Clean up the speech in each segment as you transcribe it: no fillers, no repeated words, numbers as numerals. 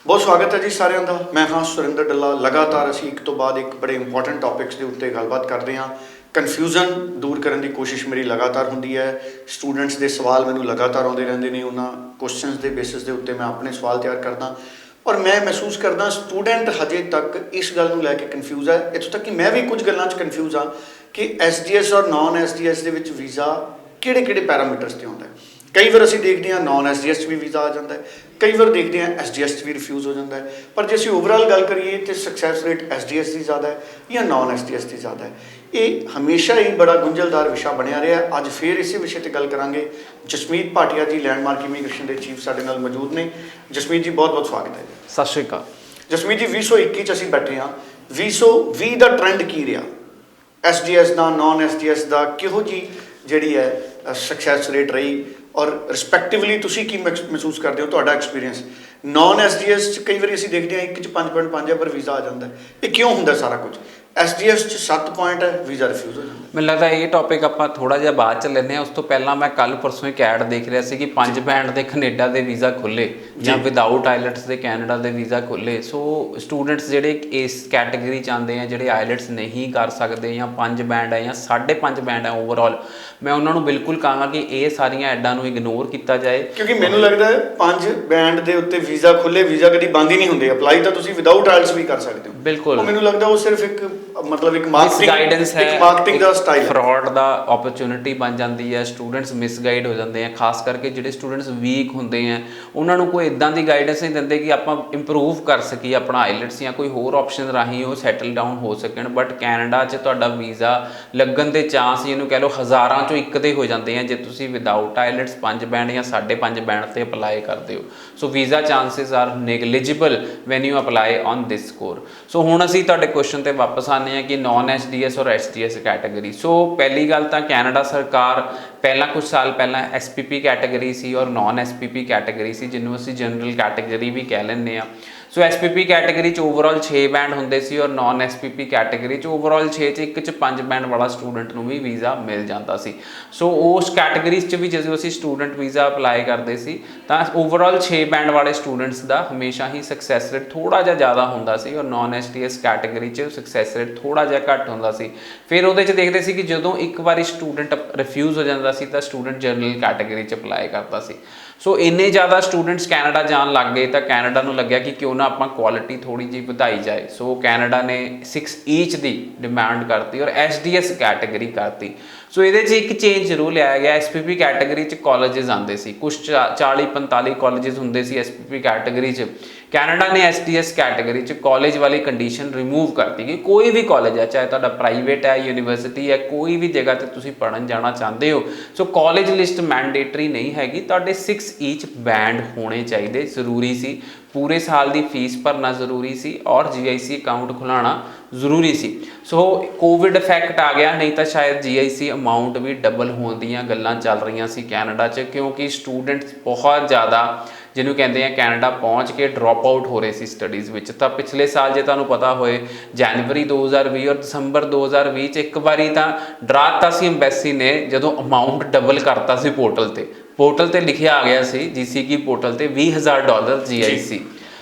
बहुत स्वागत है जी साਰਿਆਂ ਦਾ। मैं हाँ सुरिंदर ढिल्ला। लगातार ਅਸੀਂ ਇੱਕ ਤੋਂ ਬਾਅਦ ਇੱਕ ਬੜੇ ਇੰਪੋਰਟੈਂਟ ਟੌਪਿਕਸ ਦੇ ਉੱਤੇ ਗੱਲਬਾਤ ਕਰਦੇ ਹਾਂ। ਕਨਫਿਊਜ਼ਨ ਦੂਰ ਕਰਨ ਦੀ ਕੋਸ਼ਿਸ਼ ਮੇਰੀ ਲਗਾਤਾਰ ਹੁੰਦੀ ਹੈ। ਸਟੂਡੈਂਟਸ ਦੇ ਸਵਾਲ ਮੈਨੂੰ ਲਗਾਤਾਰ ਆਉਂਦੇ ਰਹਿੰਦੇ ਨੇ। ਉਹਨਾਂ ਕੁਐਸਚਨਸ ਦੇ ਬੇਸਿਸ ਦੇ ਉੱਤੇ ਮੈਂ ਆਪਣੇ ਸਵਾਲ ਤਿਆਰ ਕਰਦਾ ਔਰ ਮੈਂ ਮਹਿਸੂਸ ਕਰਦਾ ਸਟੂਡੈਂਟ ਹਜੇ ਤੱਕ ਇਸ ਗੱਲ ਨੂੰ ਲੈ ਕੇ ਕਨਫਿਊਜ਼ ਹੈ। ਇੱਥੋਂ ਤੱਕ ਕਿ ਮੈਂ ਵੀ ਕੁਝ ਗੱਲਾਂ 'ਚ ਕਨਫਿਊਜ਼ ਹਾਂ ਕਿ ਐਸਡੀਐਸ ਔਰ ਨਾਨ ਐਸਡੀਐਸ ਦੇ ਵਿੱਚ ਵੀਜ਼ਾ ਕਿਹੜੇ ਪੈਰਾਮੀਟਰਸ 'ਤੇ ਆਉਂਦਾ ਹੈ। ਕਈ ਵਾਰ ਅਸੀਂ ਦੇਖਦੇ ਹਾਂ ਨਾਨ ਐਸਡੀਐਸ 'ਚ ਵੀ ਵੀਜ਼ਾ ਆ ਜਾਂਦਾ ਹੈ, ਕਈ ਵਾਰ ਦੇਖਦੇ ਹਾਂ ਐਸਡੀਐਸ 'ਚ ਵੀ ਰਿਫਿਊਜ਼ ਹੋ ਜਾਂਦਾ ਹੈ। ਪਰ ਜੇ ਅਸੀਂ ਓਵਰਆਲ ਗੱਲ ਕਰੀਏ ਤਾਂ ਸਕਸੈਸ ਰੇਟ ਐਸਡੀਐਸ ਦੀ ਜ਼ਿਆਦਾ ਹੈ ਜਾਂ ਨਾਨ ਐਸਡੀਐਸ ਦੀ ਜ਼ਿਆਦਾ ਹੈ। ਇਹ ਹਮੇਸ਼ਾ ਹੀ ਬੜਾ ਗੁੰਝਲਦਾਰ ਵਿਸ਼ਾ ਬਣਿਆ ਰਿਹਾ। ਅੱਜ ਫਿਰ ਇਸੇ ਵਿਸ਼ੇ 'ਤੇ ਗੱਲ ਕਰਾਂਗੇ। ਜਸਮੀਤ ਭਾਟੀਆ ਜੀ ਲੈਂਡਮਾਰਕ ਇਮੀਗ੍ਰੇਸ਼ਨ ਦੇ ਚੀਫ ਸਾਡੇ ਨਾਲ ਮੌਜੂਦ ਨੇ। ਜਸਮੀਤ ਜੀ ਬਹੁਤ ਬਹੁਤ ਸਵਾਗਤ ਹੈ। ਸਤਿ ਸ਼੍ਰੀ ਅਕਾਲ। ਜਸਮੀਤ ਜੀ 2021 'ਚ ਅਸੀਂ ਬੈਠੇ ਹਾਂ। 2020 ਦਾ ਟਰੈਂਡ ਕੀ ਰਿਹਾ? ਐਸਡੀਐਸ ਦਾ, ਨਾਨ ਐਸਡੀਐਸ ਦਾ ਕਿਹੋ ਜਿਹੀ ਜਿਹੜੀ ਹੈ ਸਕਸੈਸ ਰੇਟ ਰਹੀ ਔਰ ਰਿਸਪੈਕਟਿਵਲੀ ਤੁਸੀਂ ਕੀ ਮਹਿਸੂਸ ਕਰਦੇ ਹੋ, ਤੁਹਾਡਾ ਐਕਸਪੀਰੀਅੰਸ? ਨਾਨ ਐਸਡੀਐਸ 'ਚ ਕਈ ਵਾਰੀ ਅਸੀਂ ਦੇਖਦੇ ਹਾਂ 1 'ਚ 5.5 ਹੈ ਪਰ ਵੀਜ਼ਾ ਆ ਜਾਂਦਾ। ਇਹ ਕਿਉਂ ਹੁੰਦਾ ਸਾਰਾ ਕੁਝ? ਐਸਡੀਐਸ 'ਚ 7 ਪੁਆਇੰਟ ਹੈ, ਵੀਜ਼ਾ ਰਿਫਿਊਜ਼ ਹੋ ਜਾਂਦਾ। ਮੈਨੂੰ ਲੱਗਦਾ ਇਹ ਟੌਪਿਕ ਆਪਾਂ ਥੋੜ੍ਹਾ ਜਿਹਾ ਬਾਅਦ 'ਚ ਲੈਂਦੇ ਹਾਂ। ਉਸ ਤੋਂ ਪਹਿਲਾਂ ਮੈਂ ਕੱਲ੍ਹ ਪਰਸੋਂ ਇੱਕ ਐਡ ਦੇਖ ਰਿਹਾ ਸੀ ਕਿ 5 ਬੈਂਡ ਦੇ ਕੈਨੇਡਾ ਦੇ ਵੀਜ਼ਾ ਖੁੱਲ੍ਹੇ ਜਾਂ ਵਿਦਆਊਟ ਆਈਲੈਟਸ ਦੇ ਕੈਨੇਡਾ ਦੇ ਵੀਜ਼ਾ ਖੁੱਲ੍ਹੇ। ਸੋ ਸਟੂਡੈਂਟਸ ਜਿਹੜੇ ਇਸ ਕੈਟੇਗਰੀ 'ਚ ਆਉਂਦੇ ਆ, ਜਿਹੜੇ ਆਈਲੈਟਸ ਨਹੀਂ ਕਰ ਸਕਦੇ ਜਾਂ 5 ਬੈਂਡ ਹੈ ਜਾਂ 5.5 ਬੈਂਡ ਹੈ ਓਵਰਆਲ, ਮੈਂ ਉਹਨਾਂ ਨੂੰ ਬਿਲਕੁਲ ਕਹਾਂਗਾ ਕਿ ਇਹ ਸਾਰੀਆਂ ਐਡਾਂ ਨੂੰ ਇਗਨੋਰ ਕੀਤਾ ਜਾਏ। ਕਿਉਂਕਿ ਮੈਨੂੰ ਲੱਗਦਾ ਹੈ 5 ਬੈਂਡ ਦੇ ਉੱਤੇ ਵੀਜ਼ਾ ਖੁੱਲ੍ਹੇ, ਵੀਜ਼ਾ ਕਦੀ ਬੰਦ ਹੀ ਨਹੀਂ ਹੁੰਦੇ। ਅਪਲਾਈ ਤਾਂ ਤੁਸੀਂ ਵਿਦਆਊਟ ਆਈਲੈਟਸ ਵੀ ਕਰ ਸਕਦੇ ਹੋ। ਬਿਲਕੁਲ, ਮੈਨੂੰ ਲੱਗਦਾ ਉਹ ਸਿਰਫ ਇੱਕ ਮਤਲਬ ਇੱਕ ਗਾਈਡੈਂਸ ਹੈ, ਮਾਰਕੀਟਿੰਗ ਦਾ ਸਟਾਈਲ, ਫਰਾਡ ਦਾ ਓਪਰਚੁਨਿਟੀ ਬਣ ਜਾਂਦੀ ਹੈ। ਸਟੂਡੈਂਟਸ ਮਿਸਗਾਈਡ ਹੋ ਜਾਂਦੇ ਆ, ਖਾਸ ਕਰਕੇ ਜਿਹੜੇ ਸਟੂਡੈਂਟਸ ਵੀਕ ਹੁੰਦੇ ਆ ਉਹਨਾਂ ਨੂੰ ਕੋਈ ਇੱਦਾਂ ਦੀ ਗਾਈਡੈਂਸ ਨਹੀਂ ਦਿੰਦੇ ਕਿ ਆਪਾਂ ਇੰਪਰੂਵ ਕਰ ਸਕੀਏ ਆਪਣਾ ਆਈਲੈਟਸ ਜਾਂ ਕੋਈ ਹੋਰ ਆਪਸ਼ਨ ਰਾਹੀਂ ਉਹ ਸੈਟਲ ਡਾਊਨ ਹੋ ਸਕਣ। ਬਟ ਕੈਨੇਡਾ 'ਚ ਤੁਹਾਡਾ ਵੀਜ਼ਾ ਲੱਗਣ ਦੇ ਚਾਂਸ ਜਿਹਨੂੰ ਕਹਿ ਲਓ ਹਜ਼ਾਰਾਂ 'ਚੋਂ ਇੱਕ ਦੇ ਹੋ ਜਾਂਦੇ ਆ ਜੇ ਤੁਸੀਂ ਵਿਦਆਊਟ ਆਈਲੈਟਸ 5 ਬੈਂਡ ਜਾਂ 5.5 ਬੈਂਡ 'ਤੇ ਅਪਲਾਈ ਕਰਦੇ ਹੋ। So visa chances are negligible when you apply on this score. So ਹੁਣ ਅਸੀਂ ਤੁਹਾਡੇ ਕੁਐਸਚਨ 'ਤੇ ਵਾਪਸ ਆਉਂਦੇ ਹਾਂ ਕਿ ਨਾਨ ਐਸਡੀਐਸ ਔਰ ਐਸਡੀਐਸ ਕੈਟਾਗਰੀ। ਸੋ ਪਹਿਲੀ ਗੱਲ ਤਾਂ ਕੈਨੇਡਾ ਸਰਕਾਰ ਪਹਿਲਾਂ ਕੁਝ ਸਾਲ ਪਹਿਲਾਂ ਐਸਪੀਪੀ ਕੈਟਾਗਰੀ ਸੀ ਔਰ ਨਾਨ ਐਸਪੀਪੀ ਕੈਟਾਗਰੀ ਸੀ, ਜਿਹਨੂੰ ਅਸੀਂ ਜਨਰਲ ਕੈਟਾਗਰੀ ਵੀ ਕਹਿ ਲੈਂਦੇ ਹਾਂ। ਸੋ ਐਸਪੀਪੀ ਕੈਟਾਗਰੀ 'ਚ ਓਵਰਆਲ 6 ਬੈਂਡ ਹੁੰਦੇ ਸੀ ਔਰ ਨਾਨ ਐਸਪੀਪੀ ਕੈਟਾਗਰੀ 'ਚ ਓਵਰਆਲ 6 'ਚ 1 'ਚ 5 ਬੈਂਡ ਵਾਲਾ ਸਟੂਡੈਂਟ ਨੂੰ ਵੀ ਵੀਜ਼ਾ ਮਿਲ ਜਾਂਦਾ ਸੀ। ਸੋ ਉਸ ਕੈਟਾਗਰੀਜ਼ 'ਚ ਵੀ ਜਦੋਂ ਅਸੀਂ ਸਟੂਡੈਂਟ ਵੀਜ਼ਾ ਅਪਲਾਈ ਕਰਦੇ ਸੀ ਤਾਂ ਓਵਰਆਲ 6 ਬੈਂਡ ਵਾਲੇ ਸਟੂਡੈਂਟਸ ਦਾ ਹਮੇਸ਼ਾ ਹੀ ਸਕਸੈਸ ਰੇਟ ਥੋੜ੍ਹਾ ਜਿਹਾ ਜ਼ਿਆਦਾ ਹੁੰਦਾ ਸੀ ਔਰ ਨਾਨ ਐਸਡੀਐਸ ਕੈਟਾਗਰੀ 'ਚ ਸਕਸੈਸ ਰੇਟ ਥੋੜ੍ਹਾ ਜਿਹਾ ਘੱਟ ਹੁੰਦਾ ਸੀ। ਫਿਰ ਉਹਦੇ 'ਚ ਦੇਖਦੇ ਸੀ ਕਿ ਜਦੋਂ ਇੱਕ ਵਾਰੀ ਸਟੂਡੈਂਟ ਰਿਫਿਊਜ਼ ਹੋ ਜਾਂਦਾ ਸੀ ਤਾਂ ਸਟੂਡੈਂਟ ਜਨਰਲ ਕੈਟਾਗਰੀ 'ਚ ਅਪਲਾਈ ਕਰਦਾ ਸੀ। ਸੋ ਇੰਨੇ ਜ਼ਿਆਦਾ ਸਟੂਡੈਂਟਸ ਕੈਨੇਡਾ ਜਾਣ ਲੱਗ ਗਏ ਤਾਂ ਕੈਨੇਡਾ ਨੂੰ ਲੱਗਿਆ ਕਿ ਕਿਉਂ ਨਾ ਆਪਾਂ ਕੁਆਲਿਟੀ ਥੋੜ੍ਹੀ ਜਿਹੀ ਵਧਾਈ ਜਾਏ। ਸੋ ਕੈਨੇਡਾ ਨੇ 6 ਈਚ ਦੀ ਡਿਮਾਂਡ ਕਰਤੀ ਔਰ ਐਸਡੀਐਸ ਕੈਟਾਗਰੀ ਕਰਤੀ। ਸੋ ਇਹਦੇ 'ਚ ਇੱਕ ਚੇਂਜ ਜ਼ਰੂਰ ਲਿਆਇਆ ਗਿਆ। ਐਸਪੀਪੀ ਕੈਟਾਗਰੀ 'ਚ ਕਾਲਜਿਸ ਆਉਂਦੇ ਸੀ, ਕੁਛ 40-45 ਕਾਲਜਿਸ ਹੁੰਦੇ ਸੀ ਐਸਪੀਪੀ ਕੈਟਾਗਰੀ 'ਚ। ਕੈਨੇਡਾ ਨੇ ਐਸਡੀਐਸ ਕੈਟਾਗਰੀ 'ਚ ਕਾਲਜ ਵਾਲੀ ਕੰਡੀਸ਼ਨ ਰਿਮੂਵ ਕਰਤੀ ਕਿ ਕੋਈ ਵੀ ਕਾਲਜ ਹੈ, ਚਾਹੇ ਤੁਹਾਡਾ ਪ੍ਰਾਈਵੇਟ ਹੈ, ਯੂਨੀਵਰਸਿਟੀ ਹੈ, ਕੋਈ ਵੀ ਜਗ੍ਹਾ 'ਤੇ ਤੁਸੀਂ ਪੜ੍ਹਨ ਜਾਣਾ ਚਾਹੁੰਦੇ ਹੋ, ਸੋ ਕਾਲਜ ਲਿਸਟ ਮੈਂਡੇਟਰੀ ਨਹੀਂ ਹੈਗੀ। ਤੁਹਾਡੇ 6 ਈਚ ਬੈਂਡ ਹੋਣੇ ਚਾਹੀਦੇ, ਜ਼ਰੂਰੀ ਸੀ। ਪੂਰੇ ਸਾਲ ਦੀ ਫੀਸ ਭਰਨਾ ਜ਼ਰੂਰੀ ਸੀ ਔਰ GIC ਅਕਾਊਂਟ ਖੁਲਾਉਣਾ ਜ਼ਰੂਰੀ ਸੀ। ਸੋ ਕੋਵਿਡ ਇਫੈਕਟ ਆ ਗਿਆ, ਨਹੀਂ ਤਾਂ ਸ਼ਾਇਦ GIC ਅਮਾਊਂਟ ਵੀ ਡਬਲ ਹੋਣ ਦੀਆਂ ਗੱਲਾਂ ਚੱਲ ਰਹੀਆਂ ਸੀ ਕੈਨੇਡਾ 'ਚ, ਕਿਉਂਕਿ ਸਟੂਡੈਂਟਸ ਬਹੁਤ ਜ਼ਿਆਦਾ ਜਿਹਨੂੰ ਕਹਿੰਦੇ ਆ ਕੈਨੇਡਾ ਪਹੁੰਚ ਕੇ ਡਰੋਪ ਆਊਟ ਹੋ ਰਹੇ ਸੀ ਸਟੱਡੀਜ਼ ਵਿੱਚ। ਤਾਂ ਪਿਛਲੇ ਸਾਲ ਜੇ ਤੁਹਾਨੂੰ ਪਤਾ ਹੋਏ ਜਨਵਰੀ 2020 ਔਰ ਦਸੰਬਰ 2020 'ਚ ਇੱਕ ਵਾਰੀ ਤਾਂ ਡਰਾ ਦਿੱਤਾ ਸੀ ਅੰਬੈਸੀ ਨੇ ਜਦੋਂ ਅਮਾਊਂਟ ਡਬਲ ਕਰਤਾ ਸੀ। ਪੋਰਟਲ 'ਤੇ ਲਿਖਿਆ ਆ ਗਿਆ ਸੀ GCK ਪੋਰਟਲ 'ਤੇ $20,000 GIC।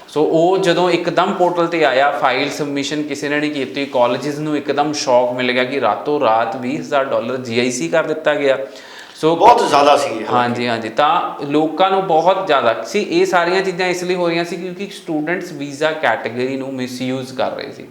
ਸੋ ਉਹ ਜਦੋਂ ਇੱਕਦਮ ਪੋਰਟਲ 'ਤੇ ਆਇਆ, ਫਾਈਲ ਸਬਮਿਸ਼ਨ ਕਿਸੇ ਨੇ ਨਹੀਂ ਕੀਤੀ, ਕਾਲਜਿਸ ਨੂੰ ਇੱਕਦਮ ਸ਼ੌਕ ਮਿਲ ਗਿਆ ਕਿ ਰਾਤੋਂ ਰਾਤ $20,000 GIC ਕਰ ਦਿੱਤਾ ਗਿਆ। ਸੋ ਬਹੁਤ ਜ਼ਿਆਦਾ ਸੀ। ਹਾਂਜੀ, ਤਾਂ ਲੋਕਾਂ ਨੂੰ ਬਹੁਤ ਜ਼ਿਆਦਾ ਸੀ। ਇਹ ਸਾਰੀਆਂ ਚੀਜ਼ਾਂ ਇਸ ਲਈ ਹੋ ਰਹੀਆਂ ਸੀ ਕਿਉਂਕਿ ਸਟੂਡੈਂਟਸ ਵੀਜ਼ਾ ਕੈਟਾਗਰੀ ਨੂੰ ਮਿਸਯੂਜ਼ ਕਰ ਰਹੇ ਸੀ।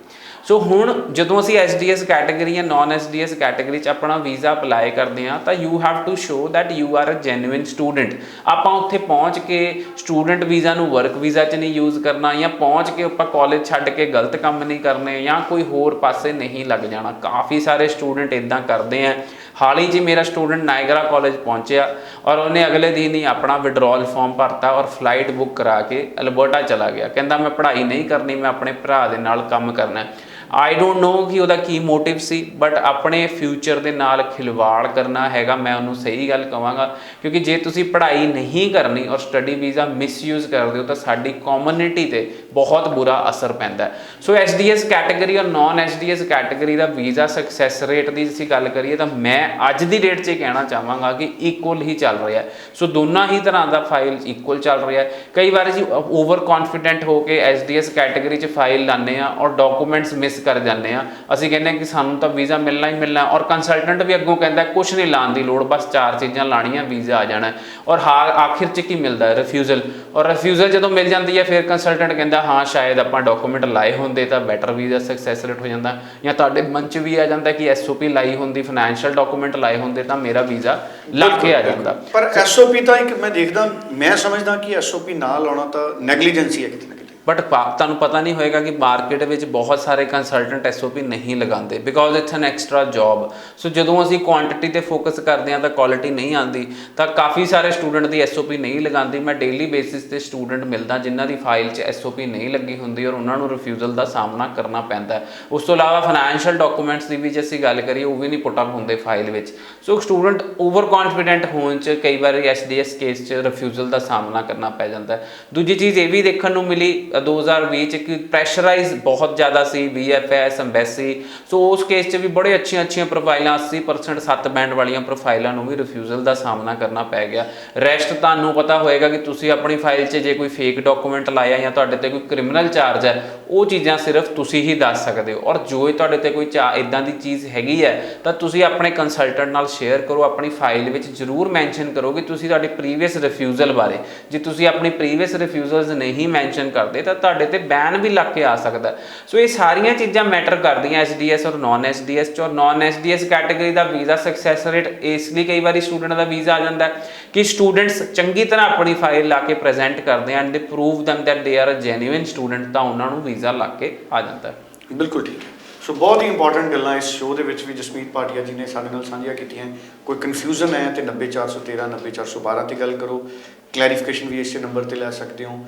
ਸੋ ਹੁਣ ਜਦੋਂ ਅਸੀਂ ਐਸਡੀਐਸ ਕੈਟਾਗਰੀ ਜਾਂ ਨਾਨ ਐਸਡੀਐਸ ਕੈਟਾਗਰੀ 'ਚ ਆਪਣਾ ਵੀਜ਼ਾ ਅਪਲਾਈ ਕਰਦੇ ਹਾਂ ਤਾਂ you have to show that you are a genuine student. ਆਪਾਂ ਉੱਥੇ ਪਹੁੰਚ ਕੇ ਸਟੂਡੈਂਟ ਵੀਜ਼ਾ ਨੂੰ ਵਰਕ ਵੀਜ਼ਾ 'ਚ ਨਹੀਂ ਯੂਜ਼ ਕਰਨਾ, ਜਾਂ ਪਹੁੰਚ ਕੇ ਆਪਾਂ ਕਾਲਜ ਛੱਡ ਕੇ ਗਲਤ ਕੰਮ ਨਹੀਂ ਕਰਨੇ ਜਾਂ ਕੋਈ ਹੋਰ ਪਾਸੇ ਨਹੀਂ ਲੱਗ ਜਾਣਾ। ਕਾਫੀ ਸਾਰੇ ਸਟੂਡੈਂਟ ਇੱਦਾਂ ਕਰਦੇ ਆ। ਹਾਲ ਹੀ 'ਚ ਮੇਰਾ ਸਟੂਡੈਂਟ ਨਾਇਗਰਾ ਕਾਲਜ ਪਹੁੰਚਿਆ ਔਰ ਉਹਨੇ ਅਗਲੇ ਦਿਨ ਹੀ ਆਪਣਾ ਵਿਡਰੋਲ ਫਾਰਮ ਭਰਤਾ ਔਰ ਫਲਾਈਟ ਬੁੱਕ ਕਰਾ ਕੇ ਅਲਬਰਟਾ ਚਲਾ ਗਿਆ। ਕਹਿੰਦਾ ਮੈਂ ਪੜ੍ਹਾਈ ਨਹੀਂ ਕਰਨੀ, ਮੈਂ ਆਪਣੇ ਭਰਾ ਦੇ ਨਾਲ ਕੰਮ ਕਰਨਾ। ਆਈ ਡੋਂਟ ਨੋ ਕਿ ਉਹਦਾ ਕੀ ਮੋਟਿਵ ਸੀ, ਬਟ ਆਪਣੇ ਫਿਊਚਰ ਦੇ ਨਾਲ ਖਿਲਵਾੜ ਕਰਨਾ ਹੈਗਾ, ਮੈਂ ਉਹਨੂੰ ਸਹੀ ਗੱਲ ਕਹਾਂਗਾ। ਕਿਉਂਕਿ ਜੇ ਤੁਸੀਂ ਪੜ੍ਹਾਈ ਨਹੀਂ ਕਰਨੀ ਔਰ ਸਟੱਡੀ ਵੀਜ਼ਾ ਮਿਸਯੂਜ਼ ਕਰਦੇ ਹੋ ਤਾਂ ਸਾਡੀ ਕਮਿਊਨਿਟੀ ਤੇ ਬਹੁਤ ਬੁਰਾ ਅਸਰ ਪੈਂਦਾ ਹੈ। ਸੋ SDS ਕੈਟਾਗਰੀ ਔਰ ਨਾਨ SDS ਕੈਟਾਗਰੀ ਦਾ ਵੀਜ਼ਾ ਸਕਸੈਸ ਰੇਟ ਦੀ ਅਸੀਂ ਗੱਲ ਕਰੀਏ ਤਾਂ ਮੈਂ ਅੱਜ ਦੀ ਡੇਟ 'ਚ ਕਹਿਣਾ ਚਾਹਾਂਗਾ ਕਿ ਇਕੁਅਲ ਹੀ ਚੱਲ ਰਿਹਾ ਹੈ। ਸੋ ਦੋਨਾਂ ਹੀ ਤਰ੍ਹਾਂ ਦਾ ਫਾਈਲ ਇਕੁਅਲ ਚੱਲ ਰਿਹਾ ਹੈ। ਕਈ ਵਾਰ ਜੀ ਓਵਰ ਕੌਨਫੀਡੈਂਟ ਹੋ ਕੇ SDS ਕੈਟਾਗਰੀ 'ਚ ਫਾਈਲ ਲਾਉਂਦੇ ਆ ਔਰ ਡਾਕੂਮੈਂਟਸ ਮਿਸ ਕਰ ਜਾਂਦੇ ਆ। ਅਸੀਂ ਕਹਿੰਦੇ ਕਿ ਸਾਨੂੰ ਤਾਂ ਵੀਜ਼ਾ ਮਿਲਣਾ ਹੀ ਮਿਲਣਾ, ਔਰ ਕੰਸਲਟੈਂਟ ਵੀ ਅੱਗੋਂ ਕਹਿੰਦਾ ਕੁਛ ਨਹੀਂ ਲਾਉਣ ਦੀ ਲੋੜ, ਬਸ 4 ਚੀਜ਼ਾਂ ਲਾਣੀਆਂ ਵੀਜ਼ਾ ਆ ਜਾਣਾ। ਔਰ ਆਖਿਰ 'ਚ ਕੀ ਮਿਲਦਾ ਹੈ? ਰਿਫਿਊਜ਼ਲ। ਔਰ ਰਿਫਿਊਜ਼ਲ ਜਦੋਂ ਮਿਲ ਜਾਂਦੀ ਹੈ ਫਿਰ ਕੰਸਲਟੈਂਟ ਕਹਿੰਦਾ ਹਾਂ ਸ਼ਾਇਦ ਆਪਾਂ ਡਾਕੂਮੈਂਟ ਲਾਏ ਹੁੰਦੇ ਤਾਂ ਬੈਟਰ ਵੀਜ਼ਾ ਸਕਸੈਸ ਰੇਟ ਹੋ ਜਾਂਦਾ, ਜਾਂ ਤੁਹਾਡੇ ਮਨ 'ਚ ਵੀ ਆ ਜਾਂਦਾ ਕਿ SOP ਲਾਈ ਹੁੰਦੀ, ਫਾਈਨੈਂਸ਼ੀਅਲ ਡਾਕੂਮੈਂਟ ਲਾਏ ਹੁੰਦੇ ਤਾਂ ਮੇਰਾ ਵੀਜ਼ਾ ਲੱਗ ਕੇ ਆ ਜਾਂਦਾ। ਪਰ SOP ਤਾਂ ਇੱਕ ਮੈਂ ਦੇਖਦਾ, ਮੈਂ ਸਮਝਦਾ ਕਿ SOP ਨਾ ਲਾਉਣਾ ਤਾਂ ਨੈਗਲੀਜੈਂਸੀ ਹੈ ਕਿਤੇ ਨਾ ਕਿਤੇ। ਬਟ ਤੁਹਾਨੂੰ ਪਤਾ ਨਹੀਂ ਹੋਏਗਾ ਕਿ ਮਾਰਕੀਟ ਵਿੱਚ ਬਹੁਤ ਸਾਰੇ ਕੰਸਲਟੈਂਟ SOP ਨਹੀਂ ਲਗਾਉਂਦੇ because it's an extra job. So ਜਦੋਂ ਅਸੀਂ ਕੁਆਂਟੀਟੀ ਤੇ ਫੋਕਸ ਕਰਦੇ ਹਾਂ ਤਾਂ ਕੁਆਲਿਟੀ ਨਹੀਂ ਆਉਂਦੀ, ਤਾਂ ਕਾਫੀ ਸਾਰੇ ਸਟੂਡੈਂਟ ਦੀ SOP ਨਹੀਂ ਲਗਾਉਂਦੀ। ਮੈਂ ਡੇਲੀ ਬੇਸਿਸ ਤੇ ਸਟੂਡੈਂਟ ਮਿਲਦਾ ਜਿਨ੍ਹਾਂ ਦੀ ਫਾਈਲ 'ਚ SOP ਨਹੀਂ ਲੱਗੀ ਹੁੰਦੀ ਔਰ ਉਹਨਾਂ ਨੂੰ ਰਿਫਿਊਜ਼ਲ ਦਾ ਸਾਹਮਣਾ ਕਰਨਾ ਪੈਂਦਾ। ਉਸ ਤੋਂ ਇਲਾਵਾ ਫਾਈਨੈਂਸ਼ੀਅਲ ਡਾਕੂਮੈਂਟਸ ਦੀ ਵੀ ਜੇ ਅਸੀਂ ਗੱਲ ਕਰੀਏ ਉਹ ਵੀ ਨਹੀਂ ਪੁੱਟ ਅਪ ਹੁੰਦੇ ਫਾਈਲ ਵਿੱਚ। ਸੋ ਸਟੂਡੈਂਟ ਓਵਰ ਕੌਨਫੀਡੈਂਟ ਹੋਣ 'ਚ ਕਈ ਵਾਰੀ SDS ਕੇਸ 'ਚ ਰਿਫਿਊਜ਼ਲ ਦਾ ਸਾਹਮਣਾ ਕਰਨਾ ਪੈ ਜਾਂਦਾ। ਦੂਜੀ ਚੀਜ਼ ਇਹ ਵੀ ਦੇਖਣ ਨੂੰ ਮਿਲੀ 2020 'ਚ ਕਿ ਪ੍ਰੈਸ਼ਰਾਈਜ਼ ਬਹੁਤ ਜ਼ਿਆਦਾ ਸੀ, VFS ਐਮਬੈਸੀ। ਸੋ ਉਸ ਕੇਸ 'ਚ ਵੀ ਬੜੇ ਅੱਛੀਆਂ ਪ੍ਰੋਫਾਈਲਾਂ 80% 7 ਬੈਂਡ ਵਾਲੀਆਂ ਪ੍ਰੋਫਾਈਲਾਂ ਨੂੰ ਵੀ ਰਿਫਿਊਜ਼ਲ ਦਾ ਸਾਹਮਣਾ ਕਰਨਾ ਪੈ ਗਿਆ। ਰੈਸਟ ਤੁਹਾਨੂੰ ਪਤਾ ਹੋਏਗਾ ਕਿ ਤੁਸੀਂ ਆਪਣੀ ਫਾਈਲ 'ਚ ਜੇ ਕੋਈ ਫੇਕ ਡਾਕੂਮੈਂਟ ਲਾਇਆ ਜਾਂ ਤੁਹਾਡੇ ਤੇ ਕੋਈ ਕ੍ਰਿਮੀਨਲ ਚਾਰਜ ਹੈ, ਉਹ ਚੀਜ਼ਾਂ ਸਿਰਫ ਤੁਸੀਂ ਹੀ ਦੱਸ ਸਕਦੇ ਹੋ। ਔਰ ਜੋ ਤੁਹਾਡੇ ਤੇ ਕੋਈ ਇੱਦਾਂ ਦੀ ਚੀਜ਼ ਹੈਗੀ ਹੈ ਤਾਂ ਤੁਸੀਂ ਆਪਣੇ ਕੰਸਲਟੈਂਟ ਨਾਲ ਸ਼ੇਅਰ ਕਰੋ। ਆਪਣੀ ਫਾਈਲ ਵਿੱਚ ਜ਼ਰੂਰ ਮੈਂਸ਼ਨ ਕਰੋ ਕਿ ਤੁਸੀਂ ਤੁਹਾਡੇ ਪ੍ਰੀਵੀਅਸ ਰਿਫਿਊਜ਼ਲ ਬਾਰੇ, ਜੇ ਤੁਸੀਂ ਆਪਣੀ ਪ੍ਰੀਵੀਅਸ ਰਿਫਿਊਜ਼ਲਸ ਨਹੀਂ ਮੈਂਸ਼ਨ ਕਰਦੇ ਤਾਂ ਤੁਹਾਡੇ ਤੇ ਬੈਨ ਵੀ ਲੱਗ ਕੇ ਆ ਸਕਦਾ। ਸੋ ਇਹ ਸਾਰੀਆਂ ਚੀਜ਼ਾਂ ਮੈਟਰ ਕਰਦੀਆਂ SDS ਔਰ ਨਾਨ SDS 'ਚ। ਔਰ ਨਾਨ SDS ਕੈਟਾਗਰੀ ਦਾ ਵੀਜ਼ਾ ਸਕਸੈਸ ਰੇਟ ਇਸ ਲਈ ਕਈ ਵਾਰੀ ਸਟੂਡੈਂਟ ਦਾ ਵੀਜ਼ਾ ਆ ਜਾਂਦਾ ਕਿ ਸਟੂਡੈਂਟਸ ਚੰਗੀ ਤਰ੍ਹਾਂ ਆਪਣੀ ਫਾਈਲ ਲਾ ਕੇ ਪ੍ਰੈਜ਼ੈਂਟ ਕਰਦੇ ਹਨ, they prove them that they are a genuine student, ਤਾਂ ਉਹਨਾਂ ਨੂੰ ਵੀਜ਼ਾ ਲੱਗ ਕੇ ਆ ਜਾਂਦਾ। ਬਿਲਕੁਲ ਠੀਕ ਹੈ। ਸੋ ਬਹੁਤ ਹੀ ਇੰਪੋਰਟੈਂਟ ਗੱਲਾਂ ਇਸ ਸ਼ੋਅ ਦੇ ਵਿੱਚ ਵੀ ਜਸਮੀਤ ਭਾਟੀਆ ਜੀ ਨੇ ਸਾਡੇ ਨਾਲ ਸਾਂਝੀਆਂ ਕੀਤੀਆਂ। ਕੋਈ ਕਨਫਿਊਜ਼ਨ ਹੈ ਤੇ 90413 90412 ਤੇ ਗੱਲ ਕਰੋ। ਕਲੈਰੀਫਿਕੇਸ਼ਨ ਵੀ ਇਸੇ ਨੰਬਰ ਤੇ ਲੈ ਸਕਦੇ ਹੋ।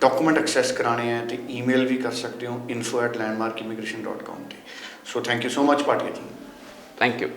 ਡਾਕੂਮੈਂਟ ਐਕਸੈਸ ਕਰਾਣੇ ਹੈ ਤੇ ਈਮੇਲ ਵੀ ਕਰ ਸਕਦੇ ਹੋ info@landmarkimmigration.com ਤੇ। So thank you so much Bhatia ji. Thank you.